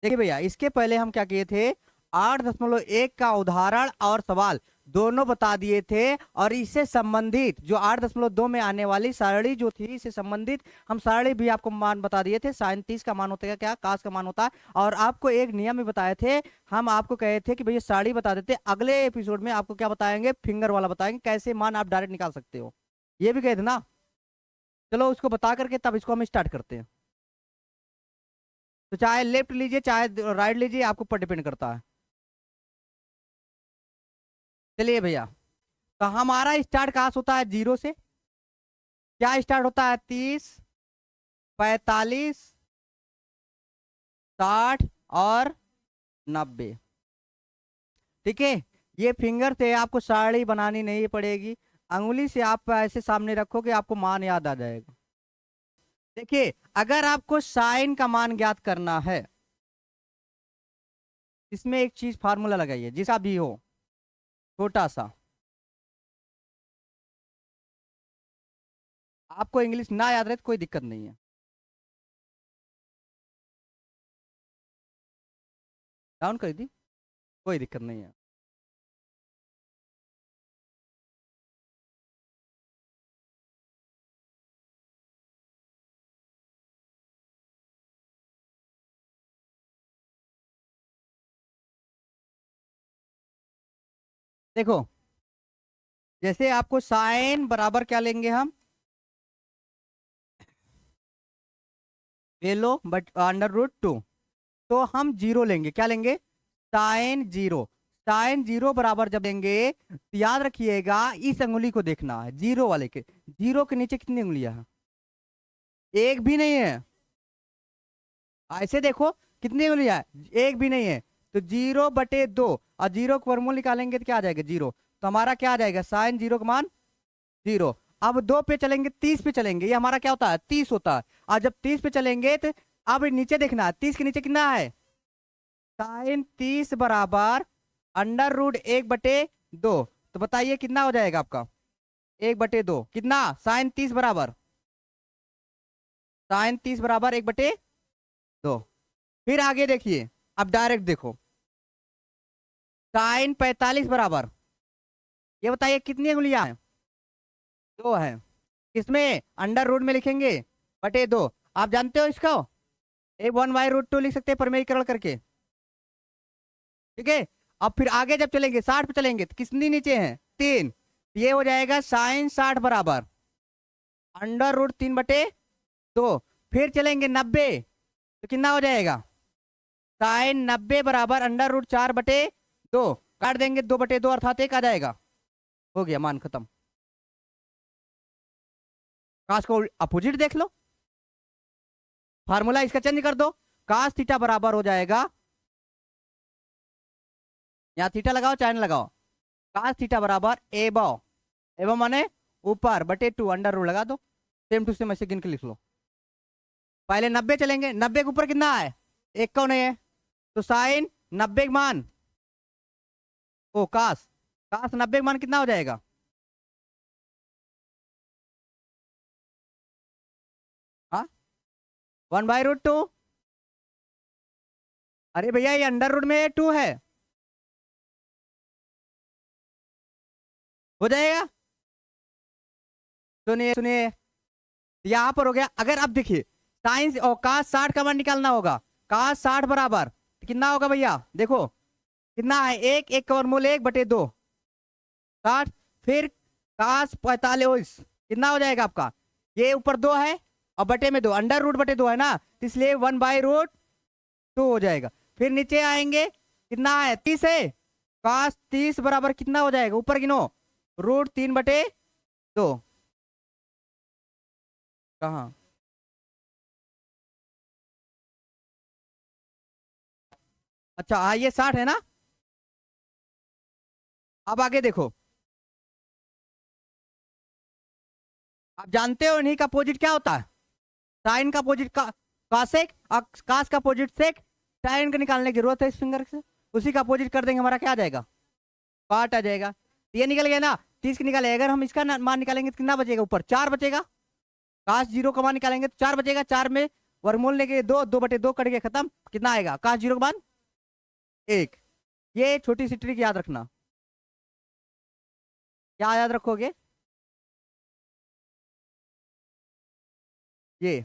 देखिए भैया, इसके पहले हम क्या किए थे, 8.1 का उदाहरण और सवाल दोनों बता दिए थे, और इससे संबंधित जो 8.2 में आने वाली सारणी जो थी, इससे संबंधित हम सारणी भी आपको मान बता दिए थे। साइन 30 का मान होता है क्या, कास का मान होता है, और आपको एक नियम भी बताए थे। हम आपको कहे थे कि भैया सारणी बता देते, अगले एपिसोड में आपको क्या बताएंगे, फिंगर वाला बताएंगे, कैसे मान आप डायरेक्ट निकाल सकते हो, ये भी कहे थे ना। चलो उसको बता करके तब इसको हम स्टार्ट करते हैं। तो चाहे लेफ्ट लीजिए चाहे राइट लीजिए, आपके ऊपर डिपेंड करता है। चलिए भैया, तो हमारा स्टार्ट कहाँ से होता है, 0 से। क्या स्टार्ट होता है, 30, 45, 60 और 90। ठीक है, ये फिंगर से आपको साड़ी बनानी नहीं पड़ेगी, अंगुली से आप ऐसे सामने रखोगे, आपको मान याद आ जाएगा। देखिए, अगर आपको साइन का मान ज्ञात करना है, इसमें एक चीज फार्मूला लगाइए, जिसका भी हो छोटा सा। आपको इंग्लिश ना याद रहे तो कोई दिक्कत नहीं है, डाउन कर दी, कोई दिक्कत नहीं है। देखो, जैसे आपको साइन बराबर क्या लेंगे हम, ले लो बट √2, तो हम 0 लेंगे, क्या लेंगे, साइन 0। साइन 0 बराबर जब लेंगे तो याद रखिएगा, इस अंगुली को देखना है, 0 वाले के, 0 के नीचे कितनी उंगलियां हैं, एक भी नहीं है। ऐसे देखो, कितनी उंगलियां है, एक भी नहीं है। तो 0/2, और 0 का वर्गमूल निकालेंगे तो क्या आ जाएगा, 0। तो हमारा क्या आ जाएगा, साइन 0 का मान 0। अब 2 पे चलेंगे, 30 पे चलेंगे, ये हमारा क्या होता है, 30 होता है। और जब 30 पे चलेंगे तो अब नीचे देखना है, 30 के नीचे कितना है, साइन 30 बराबर √1/2। तो बताइए कितना हो जाएगा आपका, 1/2 कितना, साइन 30 बराबर 1/2। फिर आगे देखिए, अब डायरेक्ट देखो, साइन 45 बराबर, ये बताइए कितनी उंगलियां हैं, 2 है। इसमें अंडर रूट में लिखेंगे /2, आप जानते हो इसको, 1/√2 लिख सकते हैं परिमेयीकरण करके। ठीक है, अब फिर आगे जब चलेंगे 60 पे चलेंगे तो कितनी नीचे है, 3। ये हो जाएगा साइन 60 बराबर √3/2। फिर चलेंगे 90, तो कितना हो जाएगा, साइन 90 बराबर √4/2। काट देंगे 2/2 अर्थात 1 आ जाएगा, हो गया मान खत्म। काश को अपोजिट देख लो, फार्मूला इसका चेंज कर दो, काश थीटा बराबर हो जाएगा, यहाँ थीटा लगाओ चाहे न लगाओ, काश थीटा बराबर एबो, एबो माने ऊपर/2 अंडर रूट लगा दो, सेम टू सेम ऐसे गिन के लिख लो। पहले 90 चलेंगे, 90 के ऊपर कितना है, 1 कौन है, तो साइन 90 का मान, ओ काश, काश 90 का मान कितना हो जाएगा, हाँ, 1/√2। अरे भैया ये अंडर रूट में 2 है, हो जाएगा। सुनिए सुनिए, यहां पर हो गया। अगर अब देखिए, साइंस और काश 60 का मान निकालना होगा, काश 60 बराबर तो कितना होगा भैया, देखो कितना है, 1 का वर्गमूल 1/2, 60। फिर काश 45 कितना हो जाएगा आपका, ये ऊपर 2 है और बटे में 2, अंडर रूट/2 है ना, तो इसलिए 1/√2 हो जाएगा। फिर नीचे आएंगे, कितना है, 30 है, काश 30 बराबर कितना हो जाएगा, ऊपर गिनो, √3/2। कहाँ, अच्छा हाँ ये 60 है ना। अब आगे देखो, आप जानते हो इन्हीं का अपोजिट क्या होता है, साइन का अपोजिट का कासेक, और कास का अपोजिट सेक। साइन का निकालने की जरूरत है इस फिंगर से, उसी का अपोजिट कर देंगे, हमारा क्या आ जाएगा, पार्ट आ जाएगा। ये निकल गया ना, 30 की निकाले, अगर हम इसका मान निकालेंगे तो कितना बचेगा, ऊपर 4 बचेगा। काश 0 का मान निकालेंगे तो 4 बचेगा, 4 में वर्गमूल लेके 2/2 कट गया, खत्म। कितना आएगा cos 0 के बाद 1। ये छोटी सी ट्रिक याद रखना। क्या याद रखोगे? ये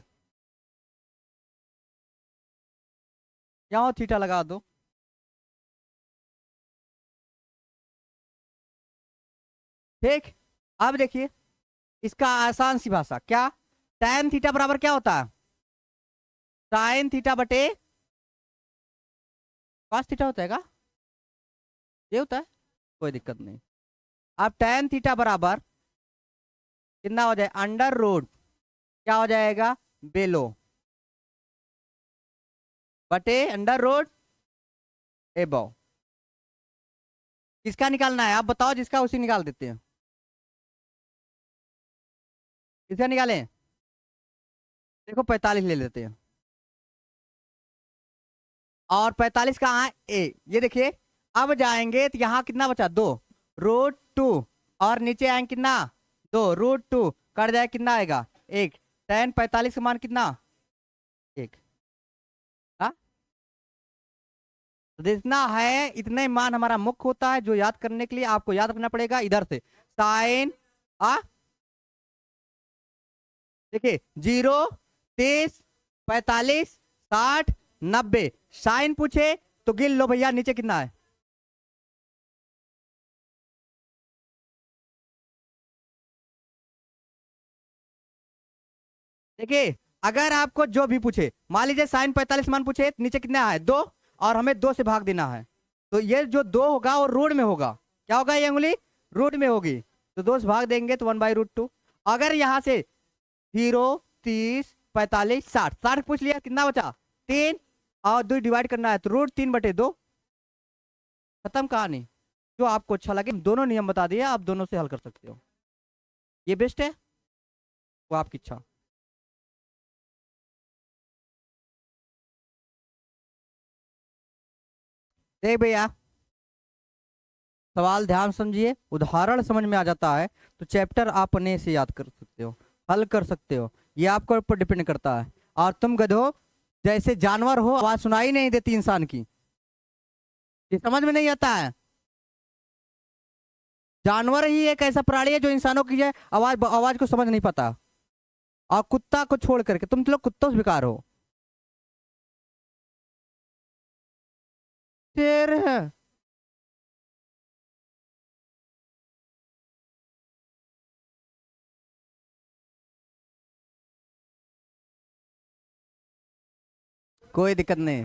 यहाँ थीटा लगा दो। ठीक, अब देखिए इसका आसान सी भाषा क्या, tan थीटा बराबर क्या होता है, sin थीटा बटे cos थीटा होता है क्या? ये होता है, कोई दिक्कत नहीं। अब tan थीटा बराबर कितना हो जाए, अंडर रूट क्या हो जाएगा, बेलो बटे अंडर रूट एबो। किसका निकालना है आप बताओ, जिसका उसी निकाल देते हैं। किसका निकालें? देखो 45 ले लेते हैं, और 45 कहाँ है, ए, ये देखिए। अब जाएंगे तो यहाँ कितना बचा, 2 √2, और नीचे आएंगे कितना, 2 √2, कट जाए कितना आएगा 1। tan 45 का मान कितना, 1। हाँ, तो जितना है इतने मान हमारा मुख्य होता है, जो याद करने के लिए आपको याद रखना पड़ेगा इधर से साइन। आ देखिए 0, 30, 45, 60, 90, साइन पूछे तो गिन लो भैया नीचे कितना है। देखिए अगर आपको जो भी पूछे, मान लीजिए साइन 45 मान पूछे, नीचे कितना है 2, और हमें 2 से भाग देना है, तो ये जो 2 होगा वो रूट में होगा। क्या होगा, ये उंगली रूट में होगी, तो 2 से भाग देंगे तो 1/√2। अगर यहाँ से 0, 30, 45, 60, 60 पूछ लिया, कितना बचा 3, और 2 डिवाइड करना है तो √3/2, खत्म कहानी। जो आपको अच्छा लगे, दोनों नियम बता दिए, आप दोनों से हल कर सकते हो, ये बेस्ट है, वो आपकी इच्छा। देख भैया, सवाल ध्यान समझिए, उदाहरण समझ में आ जाता है तो चैप्टर आप अपने से याद कर सकते हो, हल कर सकते हो, ये आपके ऊपर डिपेंड करता है। और तुम गधो जैसे जानवर हो, आवाज सुनाई नहीं देती इंसान की, ये समझ में नहीं आता है। जानवर ही एक ऐसा प्राणी है जो इंसानों की है आवाज आवाज को समझ नहीं पाता, और कुत्ता को छोड़ करके तुम लोग कुत्तों से बेकार हो। शेर है, कोई दिक्कत नहीं।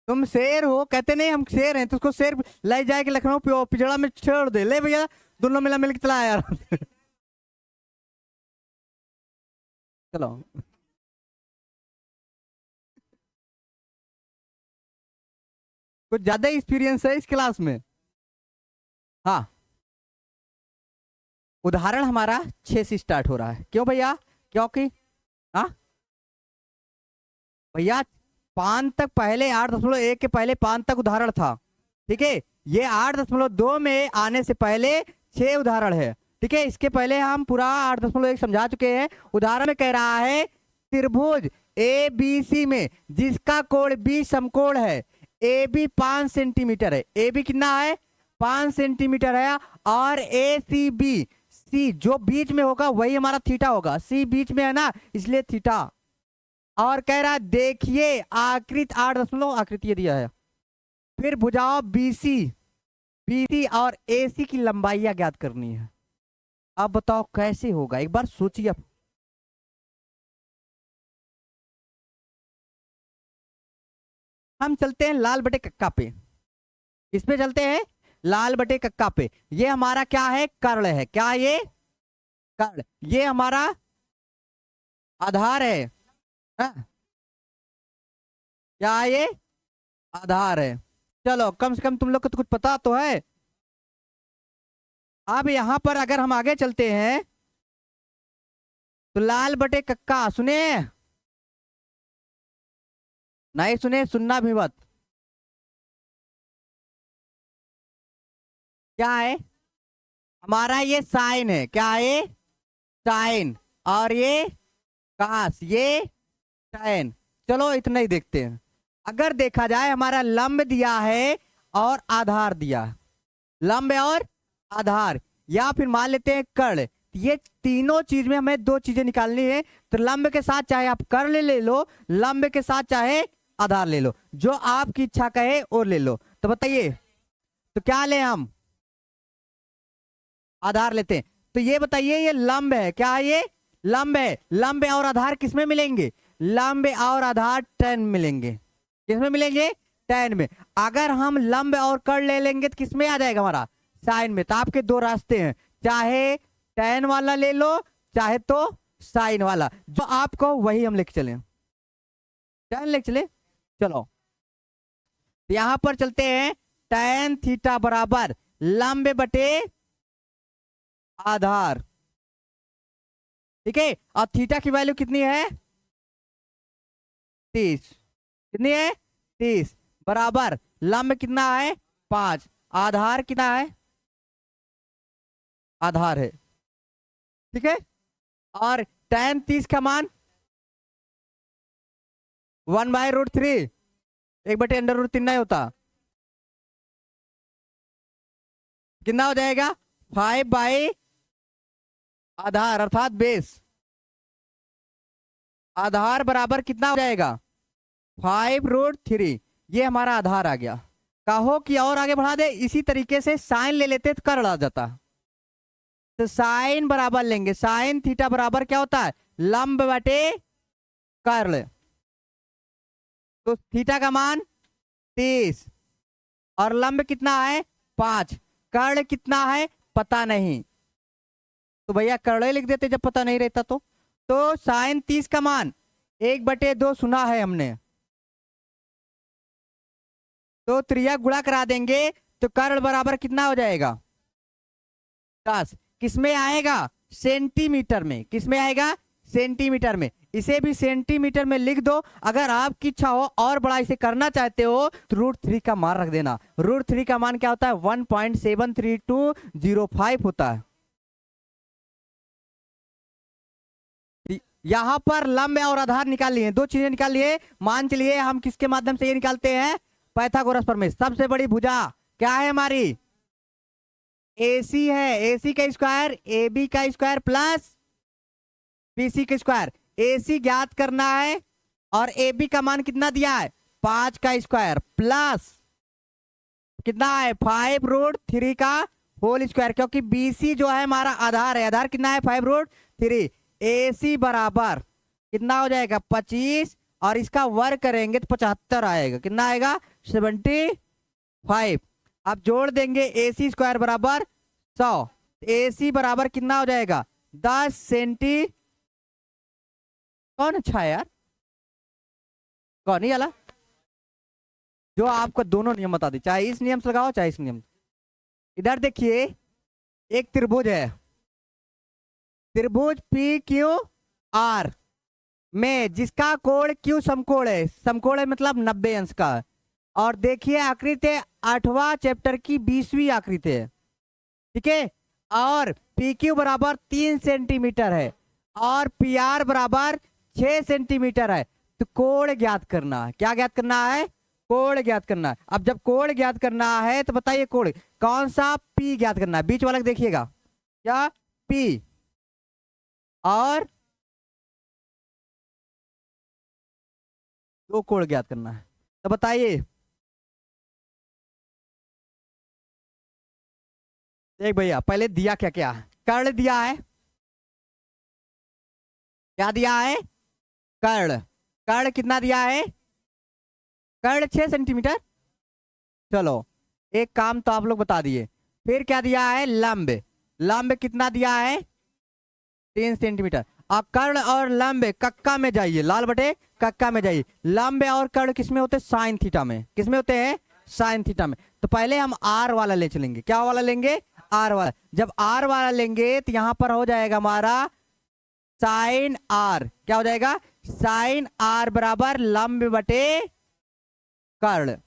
तुम शेर हो, कहते नहीं हम शेर हैं, तो उसको शेर ले जाए के लखनऊ पिजड़ा में छोड़ दे, ले भैया दोनों मिला मिलकर चला यार। चलो, कुछ ज्यादा एक्सपीरियंस है इस क्लास में। हाँ, उदाहरण हमारा 6 से स्टार्ट हो रहा है, क्यों भैया, क्योंकि हाँ भैया 5 तक पहले 8.1 के पहले 5 तक उदाहरण था, ठीक है। ये 8.2 में आने से पहले 6 उदाहरण है, ठीक है। इसके पहले हम पूरा 8.1 समझा चुके हैं। उदाहरण में कह रहा है त्रिभुज ए बी सी में जिसका कोण बी समकोण है, ए बी 5 सेंटीमीटर है, ए बी कितना है 5 सेंटीमीटर है, और ए सी बी, सी जो बीच में होगा वही हमारा थीटा होगा, सी बीच में है ना इसलिए थीटा। और कह रहा है देखिए आकृति 8 आकृति ये दिया है, फिर भुजाओं बीसी, बीसी और एसी की लंबाइयां ज्ञात करनी है। अब बताओ कैसे होगा, एक बार सोचिए अब। हम चलते हैं लाल बटे कक्का पे, किस पे चलते हैं, लाल बटे कक्का पे। ये हमारा क्या है, कर्ण है, क्या ये कर्ण, ये हमारा आधार है, हाँ? क्या ये आधार है। चलो कम से कम तुम लोग को तो कुछ पता तो है। अब यहां पर अगर हम आगे चलते हैं तो लाल बटे कक्का सुने, नहीं सुने सुनना भी मत, क्या है हमारा ये साइन है, क्या है साइन, और ये कास, ये tan। चलो इतना ही देखते हैं। अगर देखा जाए हमारा लंब दिया है और आधार दिया है, लंब और आधार, या फिर मान लेते हैं कर्ण, ये तीनों चीज में हमें दो चीजें निकालनी है। तो लंब के साथ चाहे आप कर्ण ले लो, लंब के साथ चाहे आधार ले लो, जो आपकी इच्छा कहे और ले लो। तो बताइए, तो क्या ले हम? आधार लेते हैं। तो ये बताइए, ये लंब है, क्या है ये? लंब है। लंब और आधार किसमें मिलेंगे? लंब और आधार tan मिलेंगे। किसमें मिलेंगे? tan में। अगर हम लंब और कर्ण ले लेंगे तो किसमें आ जाएगा हमारा? साइन में। तो आपके दो रास्ते हैं, चाहे tan वाला ले लो, चाहे तो साइन वाला, जो आपको वही हम लेके चले। tan लेके चले, चलो यहां पर चलते हैं। tan थीटा बराबर लंब बटे आधार, ठीक है। और थीटा की वैल्यू कितनी है? 30। कितनी है? 30 बराबर लंब कितना है? 5। आधार कितना है? आधार है, ठीक है। और tan 30 का मान 1/√3, 1/√3 नहीं होता, कितना हो जाएगा? 5 बाई आधार अर्थात बेस। आधार बराबर कितना हो जाएगा? 5√3। ये हमारा आधार आ गया। कहो कि और आगे बढ़ा दे, इसी तरीके से साइन ले लेते तो कर्ण आ जाता। तो साइन बराबर लेंगे, साइन थीटा बराबर क्या होता है? लंब बटे कर्ण। तो थीटा का मान 30 और लंब कितना है? 5। कर्ण कितना है? पता नहीं, तो भैया कर्ण लिख देते जब पता नहीं रहता तो साइन 30 का मान 1/2 सुना है हमने, तो त्रिया गुणा करा देंगे तो कर्ण बराबर कितना हो जाएगा? 10। किसमें आएगा? सेंटीमीटर में। किसमें आएगा? सेंटीमीटर में। इसे भी सेंटीमीटर में लिख दो। अगर आपकी इच्छा हो और बड़ा इसे करना चाहते हो तो √3 का मान रख देना। √3 का मान क्या होता है? 1.73205 होता है। यहां पर लंब और आधार निकाल लिए, दो चीजें निकाल लिए। मान चलिए हम किसके माध्यम से ये निकालते हैं? पाइथागोरस प्रमेय। सबसे बड़ी भुजा क्या है हमारी? AC है। AC का स्क्वायर AB का स्क्वायर प्लस BC का स्क्वायर। AC ज्ञात करना है और AB का मान कितना दिया है? 5 का स्क्वायर प्लस कितना है? 5√3 का होल स्क्वायर, क्योंकि BC जो है हमारा आधार है। आधार कितना है? 5√3। AC बराबर कितना हो जाएगा? 25, और इसका वर्ग करेंगे तो 75 आएगा। कितना आएगा? 75। अब जोड़ देंगे, AC स्क्वायर बराबर 100। AC बराबर कितना हो जाएगा? 10 सेंटी। कौन अच्छा है यार? कौन ही वाला जो आपको दोनों नियम बता दे, चाहे इस नियम से लगाओ चाहे इस नियम। इधर देखिए, एक त्रिभुज है, त्रिभुज PQR में जिसका कोण Q समकोण है। समकोण है मतलब 90 अंश का। और देखिए आकृति 8वां चैप्टर की 20वीं आकृति है, ठीक है। और PQ बराबर 3 सेंटीमीटर है और PR बराबर 6 सेंटीमीटर है। तो कोण ज्ञात करना है। क्या ज्ञात करना है? कोण ज्ञात करना है। अब जब कोण ज्ञात करना है तो बताइए कोण कौन सा? P ज्ञात करना है। बीच वाला देखिएगा, क्या? P। और दो कोण ज्ञात करना है। तो बताइए, देख भैया पहले दिया क्या क्या है? कर्ण दिया है। क्या दिया है? कर्ण। कर्ण कितना दिया है? कर्ण 6 सेंटीमीटर। चलो एक काम तो आप लोग बता दिए। फिर क्या दिया है? लंब। लंब कितना दिया है? 3 सेंटीमीटर। अब कर्ण और लंब कक्का में जाइए, लाल बटे कक्का में जाइए। लंब और कर्ण किसमें होते हैं? साइन थीटा में। किसमें होते हैं? साइन थीटा में। तो पहले हम R वाला ले चलेंगे। क्या वाला लेंगे? R वाला। जब R वाला लेंगे तो यहां पर हो जाएगा हमारा साइन R। क्या हो जाएगा? साइन R बराबर लंब बटे कर्ण।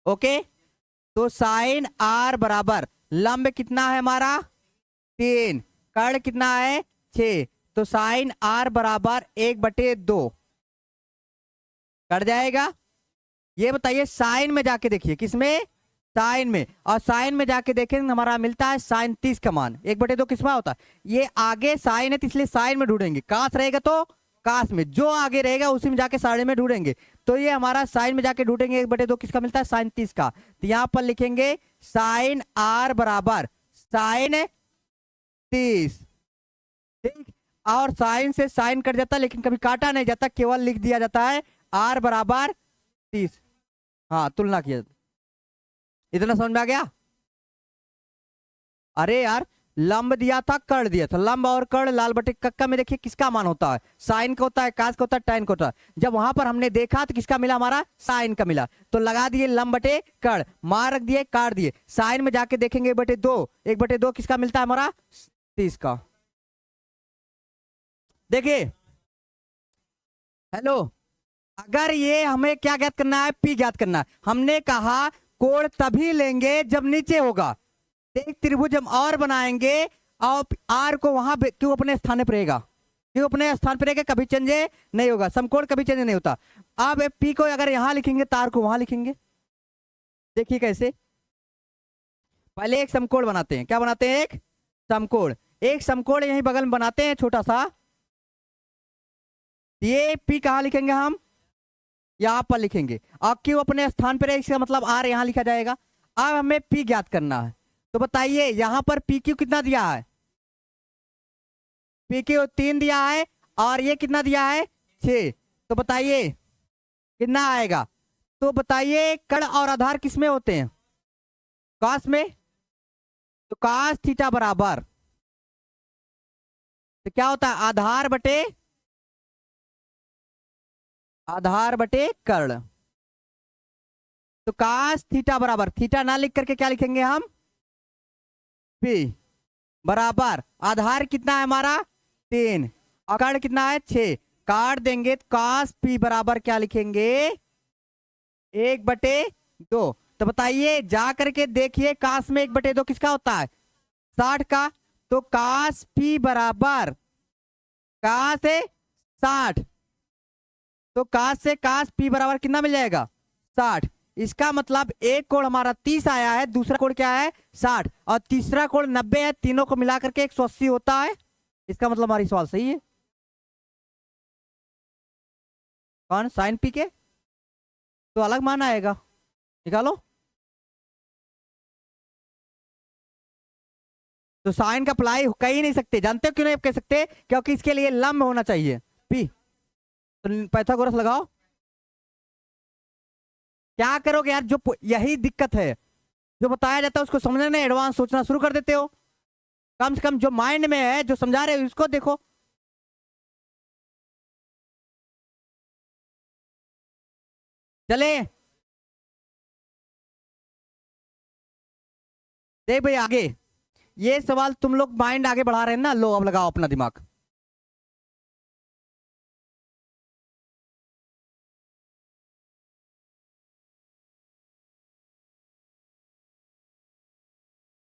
ओके, तो साइन R बराबर लंब कितना है हमारा? 3, कर्ण कितना है? 6। तो साइन आर बराबर 1/2 कट जाएगा। ये बताइए साइन में जाके देखिए, किसमें, साइन में, और साइन में जाके देखेंगे हमारा मिलता है साइन 30 का मान 1/2 किसमें होता है, ये आगे साइन है तो इसलिए साइन में ढूंढेंगे, काश रहेगा तो काश में, जो आगे रहेगा उसी में जाके साइन में ढूंढेंगे। तो ये हमारा साइन में जाके ढूंढेंगे 1/2 किसका मिलता है, साइन 30 का। तो यहां पर लिखेंगे साइन आर बराबर साइन 30, ठीक। और साइन से साइन कट जाता है लेकिन कभी काटा नहीं जाता, केवल लिख दिया जाता है आर बराबर 30। हाँ, तुलना किया जाता। इतना समझ में आ गया। अरे यार, लंब दिया था, कर्ण दिया था, लंब और कर्ण लाल बटे कक्का में देखिए किसका मान होता है, साइन का होता है, कास का होता है, टैन का होता है। जब वहां पर हमने देखा तो किसका मिला, हमारा साइन का मिला, तो लगा दिए लंब बटे कर्ण, मार रख दिए, काट दिए। साइन में जाके देखेंगे 1/2 किसका मिलता है, हमारा 30 का। देखिए, हेलो, अगर ये हमें क्या ज्ञात करना है, पी ज्ञात करना है। हमने कहा कोण तभी लेंगे जब नीचे होगा, एक त्रिभुज हम और बनाएंगे और आर को वहां क्यों अपने स्थान पर रहेगा, क्यों अपने स्थान पर रहेगा, कभी चेंज नहीं होगा, समकोण कभी चेंज नहीं होता। अब पी को अगर यहां लिखेंगे तो आर को वहां लिखेंगे। देखिए कैसे, पहले एक समकोण बनाते हैं, क्या बनाते हैं, एक समकोण, एक समकोण यहीं बगल में बनाते हैं छोटा सा। ये पी कहां लिखेंगे, हम यहां पर लिखेंगे, और क्यों अपने स्थान पर है, इसका मतलब आर यहां लिखा जाएगा। अब हमें पी ज्ञात करना है, तो बताइए यहां पर पी क्यू कितना दिया है, पी क्यू 3 दिया है, और ये कितना दिया है 6, तो बताइए कितना आएगा। तो बताइए कर्ण और आधार किसमें होते हैं, काश में, तो काश थीटा बराबर, तो क्या होता है, आधार बटे कर्ण। तो काश थीटा बराबर, थीटा ना लिख करके क्या लिखेंगे हम, पी बराबर आधार कितना है हमारा 3 और कर्ण कितना है 6, काट देंगे तो काश पी बराबर क्या लिखेंगे 1/2। तो बताइए जा करके देखिए काश में 1/2 किसका होता है, 60 का। तो काश पी बराबर काश से 60, तो काश से काश पी बराबर कितना मिल जाएगा 60। इसका मतलब एक कोण हमारा 30 आया है, दूसरा कोण क्या है 60, और तीसरा कोण 90 है, तीनों को मिलाकर के 180 होता है। इसका मतलब हमारी सवाल सही है। कौन, साइन पी के तो अलग मान आएगा, निकालो। तो साइन का अप्लाई कह ही नहीं सकते, जानते हो क्यों नहीं कह सकते, क्योंकि इसके लिए लंब होना चाहिए पी। तो पाइथागोरस लगाओ। क्या करोगे यार, जो यही दिक्कत है, जो बताया जाता है उसको समझने में एडवांस सोचना शुरू कर देते हो। कम से कम जो माइंड में है, जो समझा रहे हो उसको देखो। चले देख भाई आगे, ये सवाल तुम लोग माइंड आगे बढ़ा रहे हैं ना, लो अब लगाओ अपना दिमाग।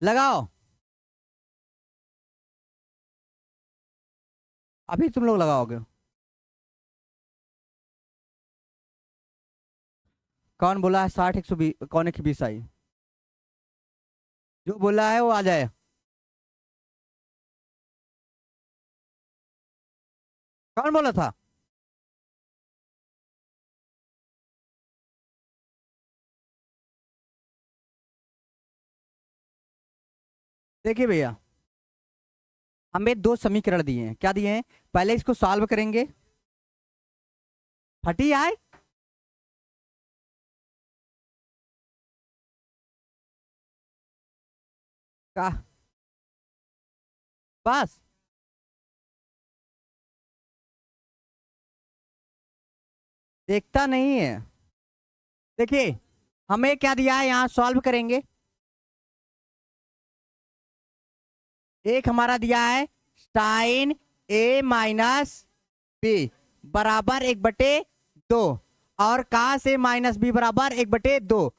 लगाओ, अभी तुम लोग लगाओगे। कौन बोला है 60 120 कौन 120 आई, जो बोला है वो आ जाए। कौन बोला था, देखिए भैया, हमें 2 समीकरण दिए हैं, क्या दिए हैं, पहले इसको सॉल्व करेंगे, फटी आए, का बस देखता नहीं है। देखिए हमें क्या दिया है, यहां सॉल्व करेंगे, एक हमारा दिया है साइन ए माइनस बी बराबर 1/2, और का से माइनस बी बराबर 1/2।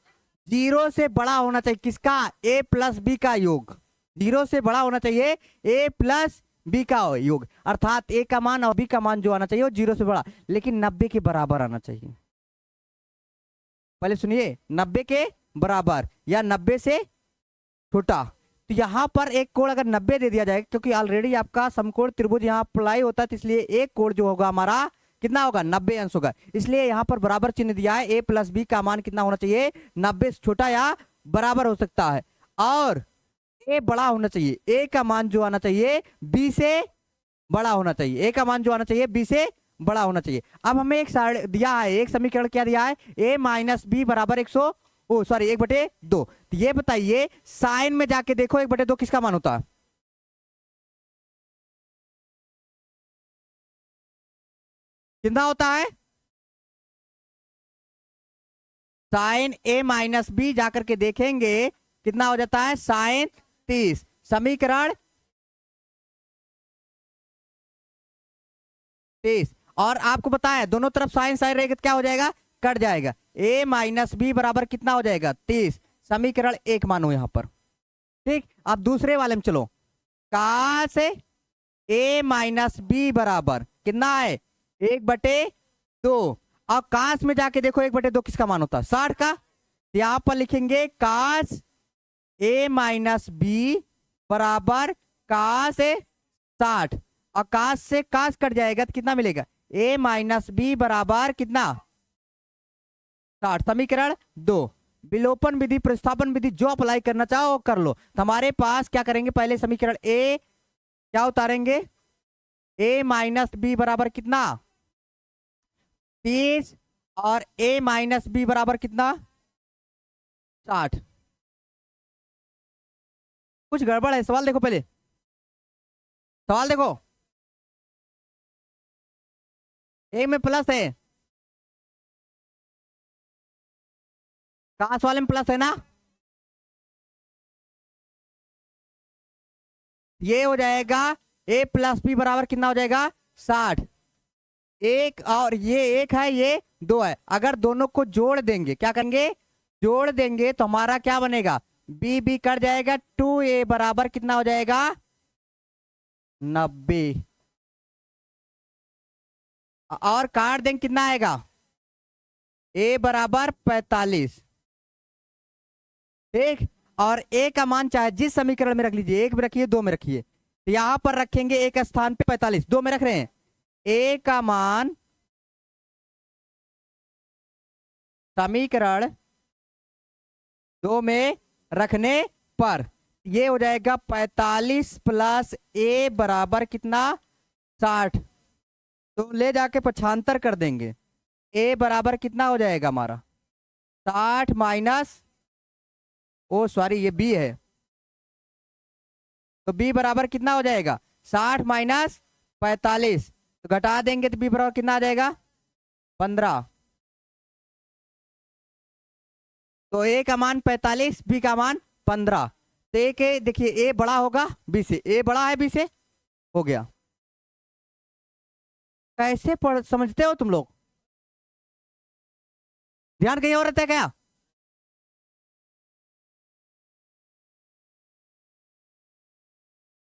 0 से बड़ा होना चाहिए किसका, a प्लस बी का योग, 0 से बड़ा होना चाहिए a प्लस बी का योग, अर्थात ए का मान और बी का मान जो आना चाहिए वो 0 से बड़ा, लेकिन 90 के बराबर आना चाहिए। पहले सुनिए, 90 के बराबर या 90 से छोटा। तो यहां पर एक कोण अगर 90 दे दिया जाए, क्योंकि ऑलरेडी आपका समकोण त्रिभुज यहाँ अप्लाई होता है, तो इसलिए एक कोण जो होगा हमारा कितना होगा, 90 अंश होगा। इसलिए यहाँ पर बराबर चिन्ह दिया है, ए प्लस बी का मान कितना होना चाहिए, 90 से छोटा या बराबर हो सकता है, और ए बड़ा होना चाहिए, ए का मान जो आना चाहिए बी से बड़ा होना चाहिए, ए का मान जो आना चाहिए बी से बड़ा होना चाहिए। अब हमें एक दिया है, एक समीकरण क्या दिया है, ए माइनस बी बराबर 1/2। तो ये बताइए साइन में जाके देखो 1/2 किसका मान होता है, कितना होता है, साइन ए माइनस बी जाकर के देखेंगे कितना हो जाता है, साइन 30। समीकरण 30, और आपको बताया दोनों तरफ साइन साइन रहेगा तो क्या हो जाएगा, कट जाएगा। a माइनस बी बराबर कितना हो जाएगा, 30। समीकरण 1 मानो यहां पर। ठीक, अब दूसरे वाले में चलो, काश a माइनस बी बराबर कितना है, 1/2। और काश में जाके देखो 1/2 किसका मान होता है, 60 का। यहां पर लिखेंगे काश a माइनस बी बराबर काश 60, और काश से काश कट जाएगा तो कितना मिलेगा, a माइनस बी बराबर कितना, 60। समीकरण 2, विलोपन विधि प्रतिस्थापन विधि जो अप्लाई करना चाहो कर लो। तो हमारे पास क्या करेंगे, पहले समीकरण ए क्या उतारेंगे, a माइनस बी बराबर कितना 30, और a माइनस बी बराबर कितना 60। कुछ गड़बड़ है, सवाल देखो, पहले सवाल देखो, एक में प्लस है, काश वाले में प्लस है ना, ये हो जाएगा a प्लस बी बराबर कितना हो जाएगा 60। एक और ये एक है, ये 2 है, अगर दोनों को जोड़ देंगे, क्या करेंगे, जोड़ देंगे तो हमारा क्या बनेगा, बी बी कट जाएगा, 2a बराबर कितना हो जाएगा 90, और काट देंगे कितना आएगा, a बराबर 45। ठीक, और a का मान चाहे जिस समीकरण में रख लीजिए, 1 में रखिए 2 में रखिए, तो यहां पर रखेंगे एक स्थान पे 45, 2 में रख रहे हैं, a का मान समीकरण 2 में रखने पर ये हो जाएगा 45 प्लस a बराबर कितना 60। तो ले जाके पक्षांतर कर देंगे, a बराबर कितना हो जाएगा हमारा 60 माइनस, ओ सॉरी ये b है, तो b बराबर कितना हो जाएगा 60 माइनस 45, तो घटा देंगे तो b बराबर कितना आ जाएगा 15। तो a का मान 45, b का मान 15। तो a के देखिए a बड़ा होगा b से, a बड़ा है b से, हो गया। कैसे पढ़ समझते हो तुम लोग, ध्यान कहीं और रहता है क्या,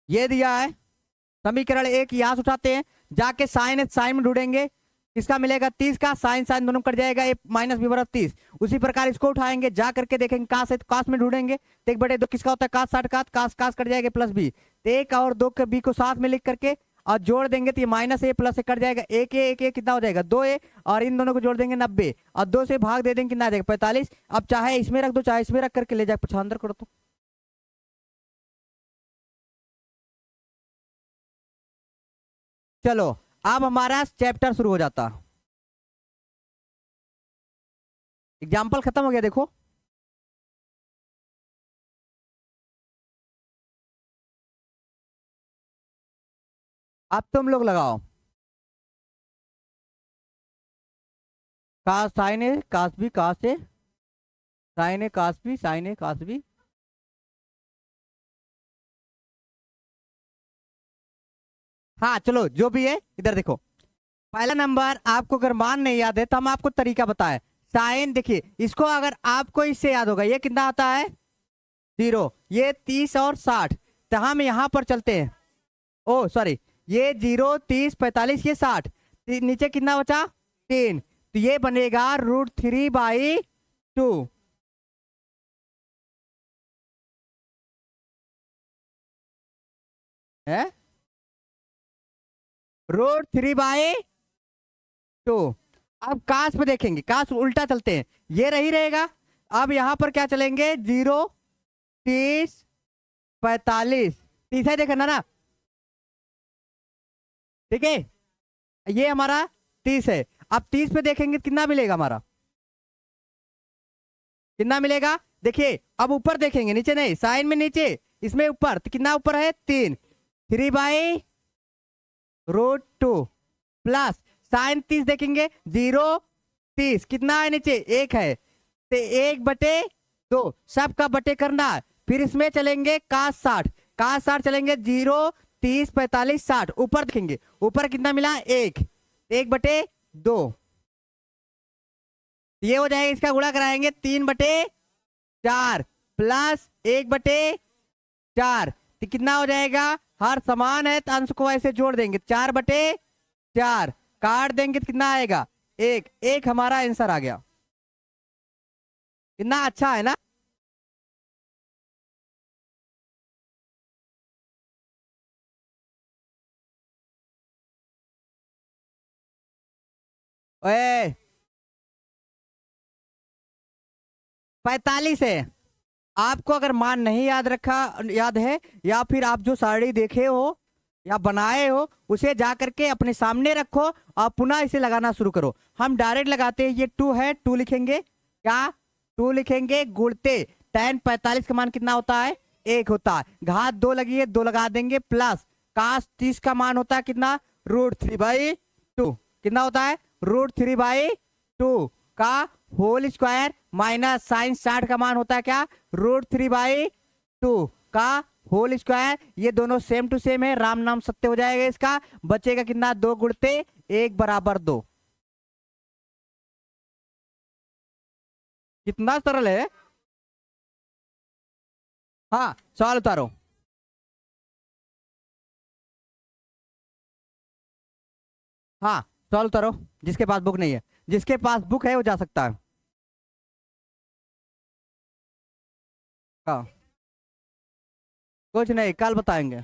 ये दिया है समीकरण 1, यहां से उठाते हैं, जाके साइन साइन में ढूंढेंगे, इसका मिलेगा 30 का, साइन साइन दोनों कट जाएगा, ए माइनस बी बराबर 30। उसी प्रकार इसको उठाएंगे, जा करके देखेंगे काश है तो काश में ढूंढेंगे, तो 1/2 किसका होता है, काश 60 का, काश काश कट जाएगा प्लस बी, तो 1 और 2 के बी को साथ में लिख करके और जोड़ देंगे तो ये माइनस ए प्लस ए कट जाएगा, एक ए कितना हो जाएगा 2a, और इन दोनों को जोड़ देंगे 90, और 2 से भाग दे देंगे कितना आ जाएगा 45। अब चाहे इसमें रख दो चाहे इसमें रख करके ले जाए पक्षांतर करो तो। चलो अब हमारा चैप्टर शुरू हो जाता, एग्जाम्पल खत्म हो गया, देखो अब तुम लोग लगाओ, काश साइन ए काश बी काश ए साइन ए काश बी साइन ए काश बी। हाँ चलो जो भी है, इधर देखो, पहला नंबर आपको अगर मान नहीं याद है तो हम आपको तरीका बताए, साइन देखिए इसको अगर आपको इससे याद होगा, ये कितना आता है 0, ये 30 और 60, तो हम यहां पर चलते हैं, ओ सॉरी, ये 0, 30, 45, ये 60, नीचे कितना बचा 3, तो ये बनेगा √3/2 है, √3/2। अब काश पे देखेंगे, काश उल्टा चलते हैं, ये रही रहेगा। अब यहां पर क्या चलेंगे, 0, 30, 45, 30 है देखना ना, ठीक है, ये हमारा 30 है। अब 30 पे देखेंगे कितना मिलेगा हमारा, कितना मिलेगा, देखिए अब ऊपर देखेंगे, नीचे नहीं, साइन में नीचे, इसमें ऊपर, तो कितना ऊपर है 3, 3/√2 प्लस साइन 30 देखेंगे, 0, 30 कितना है नीचे 1 है, तो 1/2 सबका बटे करना है। फिर इसमें चलेंगे काश 60, काश 60 चलेंगे, 0, 30, 45, 60, ऊपर देखेंगे, ऊपर कितना मिला 1, 1/2, ये हो जाएगा, इसका गुणा कराएंगे 3/4 प्लस 1/4, तो कितना हो जाएगा, हर समान है तो अंश को ऐसे जोड़ देंगे, 4/4 काट देंगे तो कितना आएगा 1, 1 हमारा आंसर आ गया। कितना अच्छा है ना। ओए 45 है। आपको अगर मान नहीं याद रखा, याद है, या फिर आप जो साड़ी देखे हो या बनाए हो उसे जा करके अपने सामने रखो और पुनः इसे लगाना शुरू करो। हम डायरेक्ट लगाते हैं, ये 2 है, 2 लिखेंगे, क्या 2 लिखेंगे, गुणते tan 45 का मान कितना होता है 1 होता है, घात 2 लगी है 2 लगा देंगे, प्लस काश 30 का मान होता है कितना √3/2, कितना होता है √3/2 का होल स्क्वायर, माइनस साइन 60 का मान होता है क्या √3/2 का होल स्क्वायर, ये दोनों सेम टू सेम है, राम नाम सत्य हो जाएगा इसका, बचेगा कितना 2 गुणते 1 बराबर 2। कितना सरल है। हाँ सवाल उतारो। हाँ सवाल उतारो, जिसके पास बुक नहीं है, जिसके पास बुक है वो जा सकता है। हाँ कुछ नहीं, कल बताएंगे।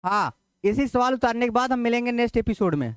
हाँ, इसी सवाल उतारने के बाद हम मिलेंगे नेक्स्ट एपिसोड में।